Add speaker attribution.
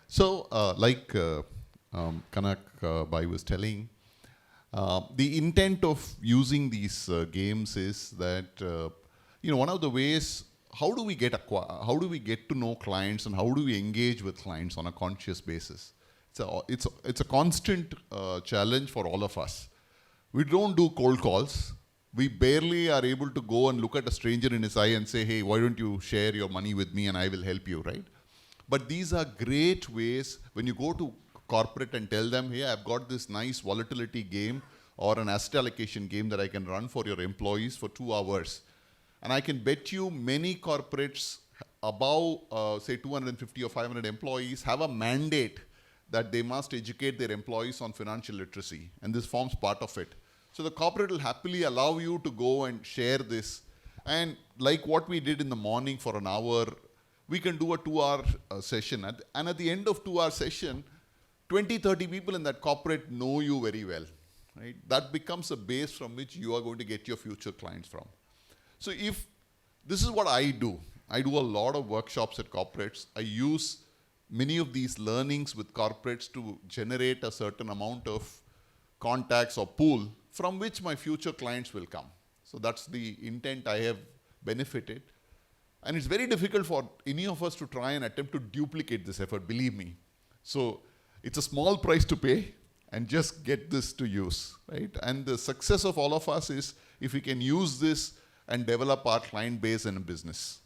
Speaker 1: So, Kanak Bhai was telling, the intent of using these games is that one of the ways how do we get to know clients and how do we engage with clients on a conscious basis. It's a constant challenge for all of us. We don't do cold calls. We barely are able to go and look at a stranger in his eye and say, hey, why don't you share your money with me and I will help you, right? But these are great ways when you go to corporate and tell them, hey, I've got this nice volatility game or an asset allocation game that I can run for your employees for 2 hours. And I can bet you many corporates above, say, 250 or 500 employees have a mandate that they must educate their employees on financial literacy. And this forms part of it. So the corporate will happily allow you to go and share this. And like what we did in the morning for an hour, we can do a 2-hour session. And at the end of 2-hour session, 20, 30 people in that corporate know you very well. Right? That becomes a base from which you are going to get your future clients from. So if this is what I do a lot of workshops at corporates. I use many of these learnings with corporates to generate a certain amount of contacts or pool from which my future clients will come. So that's the intent I have benefited. And it's very difficult for any of us to try and attempt to duplicate this effort, believe me. So it's a small price to pay and just get this to use, right? And the success of all of us is if we can use this and develop our client base in a business.